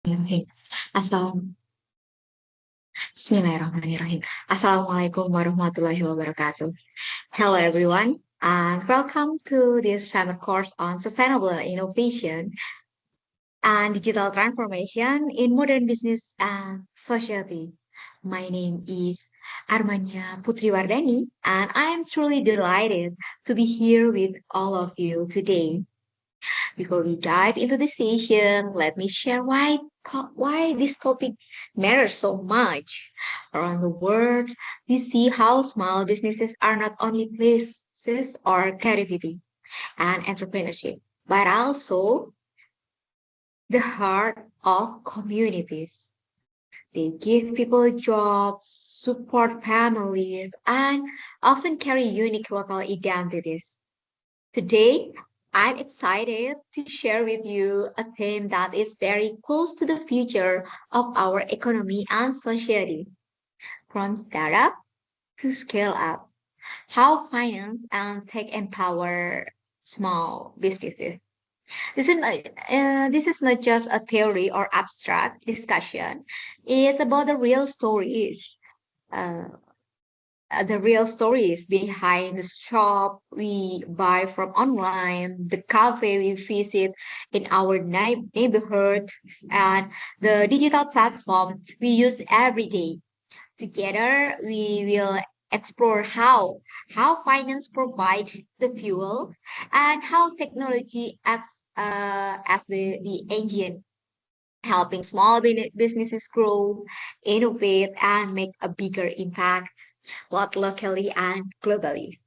Bismillahirrahmanirrahim. Assalam- Bismillahirrahmanirrahim. Assalamualaikum warahmatullahi wabarakatuh. Hello, everyone, and welcome to this summer course on sustainable innovation and digital transformation in modern business and society. My name is Armania Putri Wardhani, and I am truly delighted to be here with all of you today. Before we dive into the session, let me share why this topic matters so much. Around the world, we see how small businesses are not only places or creativity and entrepreneurship, but also the heart of communities. They give people jobs, support families, and often carry unique local identities. Today, I'm excited to share with you a theme that is very close to the future of our economy and society, from startup to scale up. How finance and tech empower small businesses. This is not just a theory or abstract discussion. It's about uh, the real stories behind the shop we buy from online, the cafe we visit in our neighborhood, and the digital platform we use every day. Together, we will explore how finance provides the fuel and how technology acts as the engine, helping small businesses grow, innovate, and make a bigger impact both locally and globally.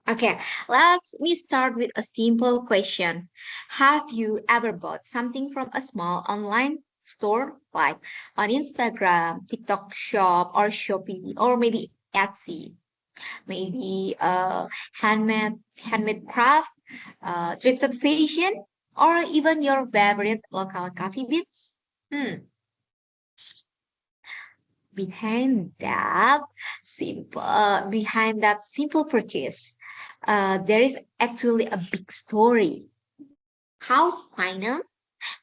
Okay, let me start with a simple question. Have you ever bought something from a small online store like on Instagram, TikTok shop, or Shopee, or maybe Etsy? Maybe handmade craft, thrifted fashion, or even your favorite local coffee beans? Behind that simple purchase, there is actually a big story. How finance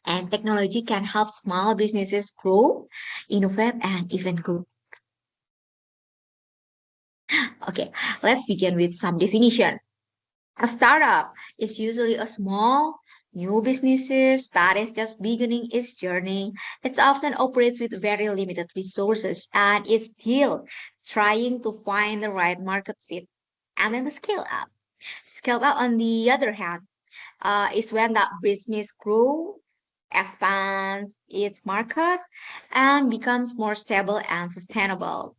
and technology can help small businesses grow, innovate, and even grow. Okay, let's begin with some definition. A startup is usually a small new businesses that is just beginning its journey. It often operates with very limited resources and is still trying to find the right market fit. And then the scale up. Scale up, on the other hand, is when that business grows, expands its market, and becomes more stable and sustainable.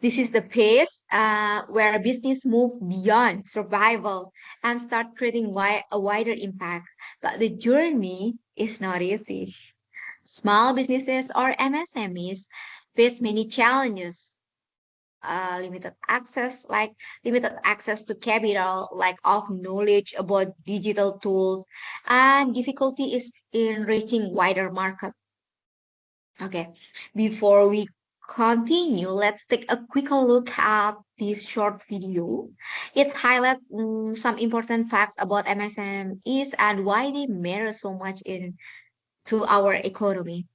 This is the pace where a business moves beyond survival and start creating a wider impact. But the journey is not easy. Small businesses or MSMEs face many challenges. Limited access to capital, lack of knowledge about digital tools, and difficulty is in reaching wider market. Okay, before we continue, let's take a quick look at this short video. It highlights some important facts about MSMEs and why they matter so much in to our economy.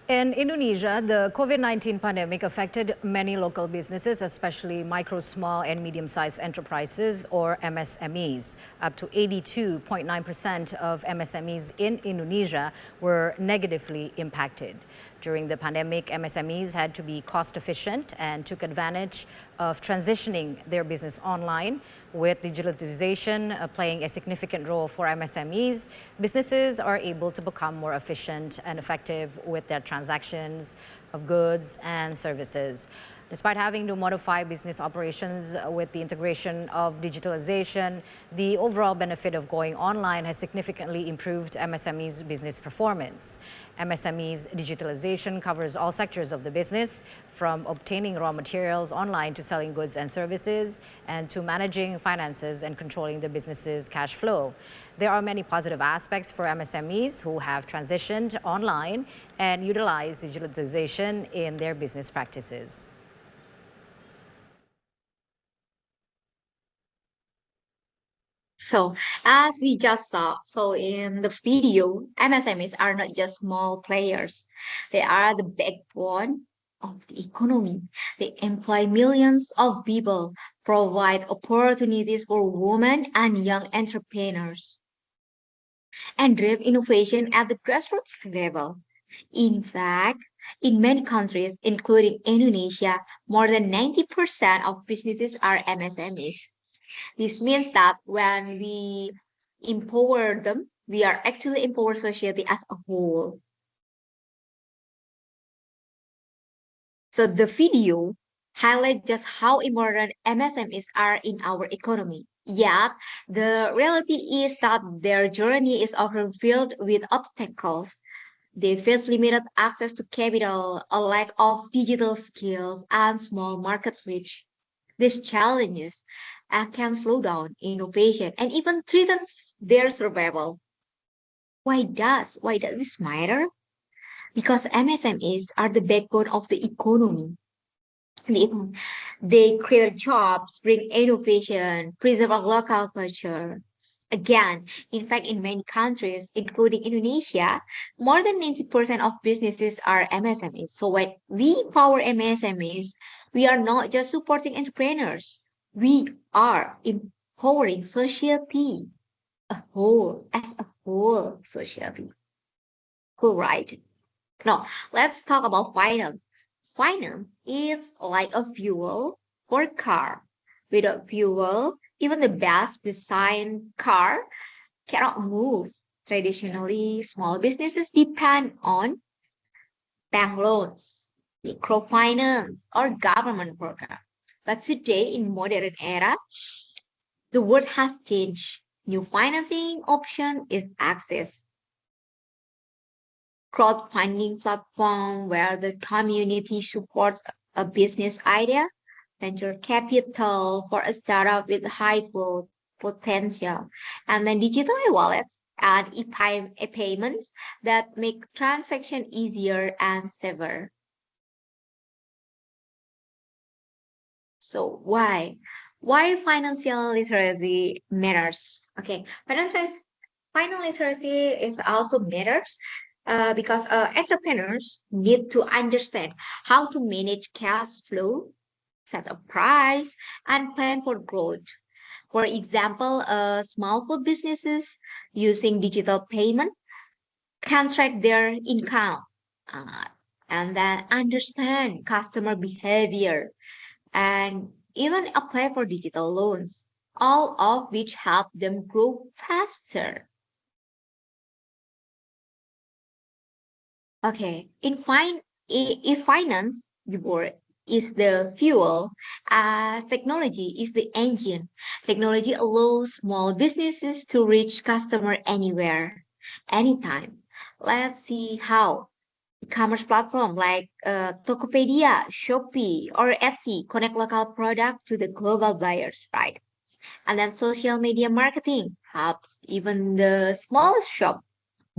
In Indonesia, the COVID-19 pandemic affected many local businesses, especially micro, small, and medium-sized enterprises, or MSMEs. Up to 82.9% of MSMEs in Indonesia were negatively impacted. During the pandemic, MSMEs had to be cost efficient and took advantage of transitioning their business online. With digitalization playing a significant role for MSMEs, businesses are able to become more efficient and effective with their transactions of goods and services. Despite having to modify business operations with the integration of digitalization, the overall benefit of going online has significantly improved MSMEs' business performance. MSMEs digitalization covers all sectors of the business, from obtaining raw materials online to selling goods and services, and to managing finances and controlling the business's cash flow. There are many positive aspects for MSMEs who have transitioned online and utilize digitalization in their business practices. So, as we just saw, so in the video, MSMEs are not just small players. They are the backbone of the economy. They employ millions of people, provide opportunities for women and young entrepreneurs, and drive innovation at the grassroots level. In fact, in many countries, including Indonesia, more than 90% of businesses are MSMEs. This means that when we empower them, we are actually empower society as a whole. So the video highlights just how important MSMEs are in our economy. Yet the reality is that their journey is often filled with obstacles. They face limited access to capital, a lack of digital skills, and small market reach. These challenges can slow down innovation and even threatens their survival. Why does this matter? Because MSMEs are the backbone of the economy. They, they create jobs, bring innovation, preserve a local culture. Again, in fact, in many countries, including Indonesia, more than 90% of businesses are MSMEs. So when we power MSMEs, we are not just supporting entrepreneurs, we are empowering society as a whole society. Cool, right? Now, let's talk about finance. Finance is like a fuel for a car. Without fuel, even the best designed car cannot move. Traditionally, small businesses depend on bank loans, microfinance, or government programs. But today, in modern era, the world has changed. New financing option is access crowdfunding platform where the community supports a business idea, venture capital for a startup with high growth potential, and then digital wallets and e-payments that make transaction easier and safer. So why? Why financial literacy matters? Okay, financial literacy is also matters because entrepreneurs need to understand how to manage cash flow, set a price, and plan for growth. For example, small food businesses using digital payment can track their income uh, and then understand customer behavior and even apply for digital loans, all of which help them grow faster. Okay, if finance before is the fuel, as technology is the engine. Technology allows small businesses to reach customer anywhere, anytime. Let's see how e-commerce platform like Tokopedia, Shopee, or Etsy connect local products to the global buyers, right? And then social media marketing helps even the smallest shop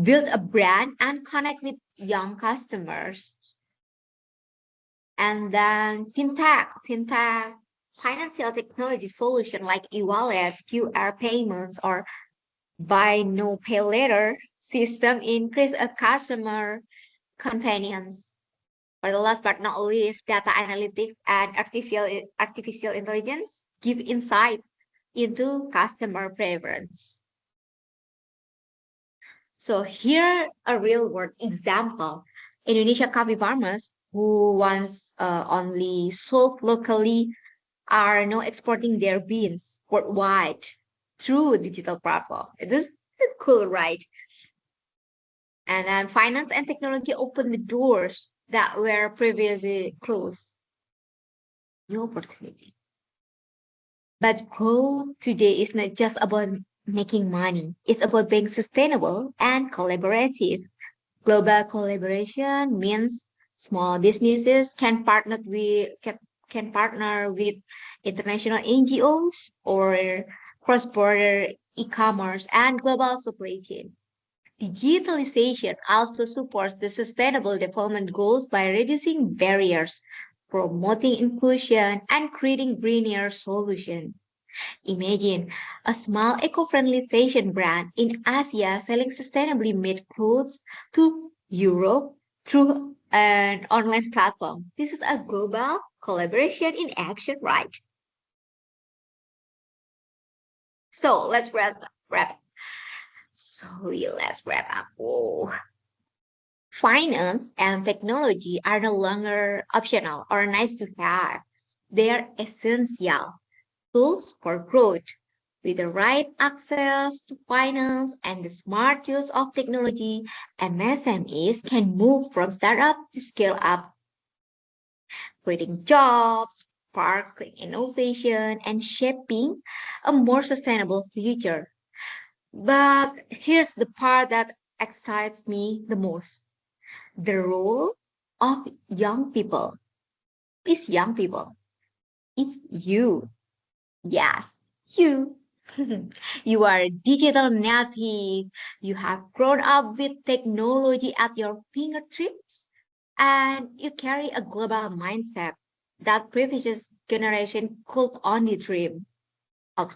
build a brand and connect with young customers. And then fintech, financial technology solution like e-wallets, QR payments, or buy no pay later system increase a customer convenience. For the last but not least, data analytics and artificial intelligence give insight into customer preference. So here a real world example. Indonesia coffee farmers who once only sold locally are now exporting their beans worldwide through digital platform. It is cool, right? And then finance and technology open the doors that were previously closed. New opportunity. But growth today is not just about making money. It's about being sustainable and collaborative. Global collaboration means small businesses can partner with international NGOs or cross-border e-commerce and global supply chain. Digitalization also supports the sustainable development goals by reducing barriers, promoting inclusion, and creating greener solutions. Imagine a small eco-friendly fashion brand in Asia selling sustainably made clothes to Europe through an online platform. This is a global collaboration in action, right? So let's wrap. Let's wrap up. Whoa. Finance and technology are no longer optional or nice to have. They are essential tools for growth. With the right access to finance and the smart use of technology, MSMEs can move from startup to scale up, creating jobs, sparkling innovation, and shaping a more sustainable future. But here's the part that excites me the most: the role of young people. Is young people. It's you. Yes, you. You are a digital native. You have grown up with technology at your fingertips, and you carry a global mindset that previous generation could only dream of.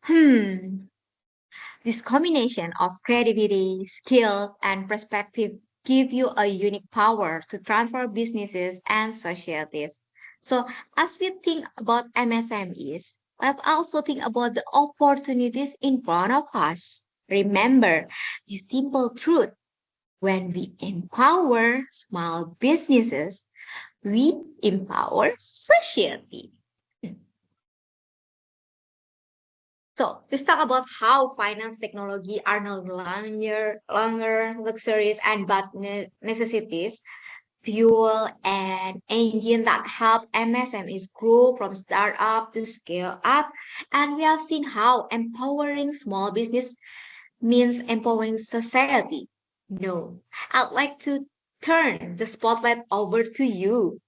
Hmm. This combination of creativity, skills, and perspective give you a unique power to transform businesses and societies. So, as we think about MSMEs, let's also think about the opportunities in front of us. Remember the simple truth: when we empower small businesses, we empower society. So let's talk about how finance technology are no longer luxuries and but necessities, fuel and engine that help MSMEs grow from startup to scale up. And we have seen how empowering small business means empowering society. No, I'd like to turn the spotlight over to you.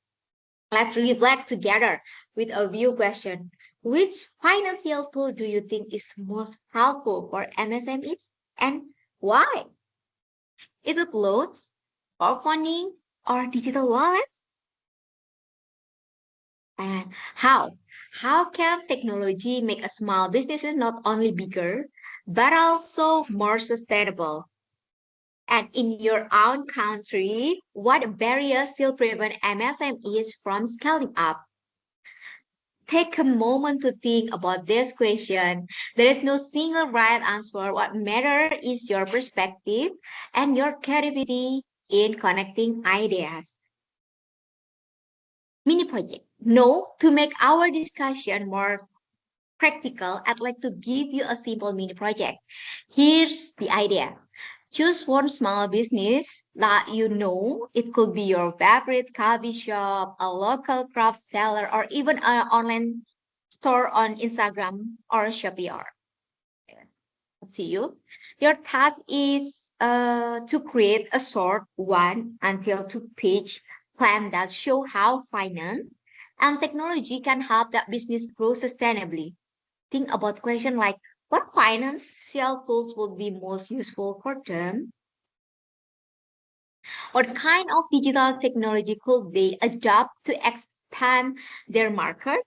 Let's reflect together with a view question. Which financial tool do you think is most helpful for MSMEs and why? Is it loans, or funding, or digital wallets? And how? How can technology make a small businesses not only bigger, but also more sustainable? And in your own country, what barriers still prevent MSMEs from scaling up? Take a moment to think about this question. There is no single right answer. What matters is your perspective and your creativity in connecting ideas. Mini project. No, to make our discussion more practical, I'd like to give you a simple mini project. Here's the idea. Choose one small business that you know. It could be your favorite coffee shop, a local craft seller, or even an online store on Instagram or Shopee or to you. Your task is to create a short 1 until 2 page plan that show how finance and technology can help that business grow sustainably. Think about questions like what financial tools would be most useful for them? What kind of digital technology could they adopt to expand their market?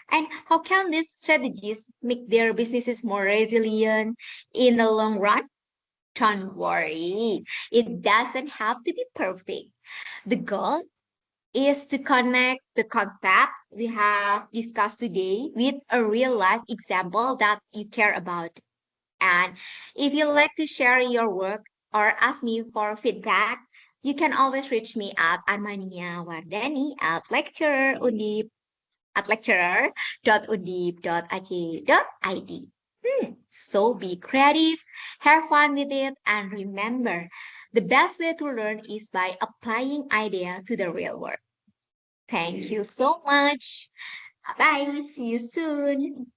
And how can these strategies make their businesses more resilient in the long run? Don't worry, it doesn't have to be perfect. The goal is to connect the concept we have discussed today with a real life example that you care about. And if you like to share your work or ask me for feedback, you can always reach me at Armania Wardhani at lecturer.undip.ac.id. So be creative, have fun with it, and remember, the best way to learn is by applying idea to the real world. Thank you so much. Bye. See you soon.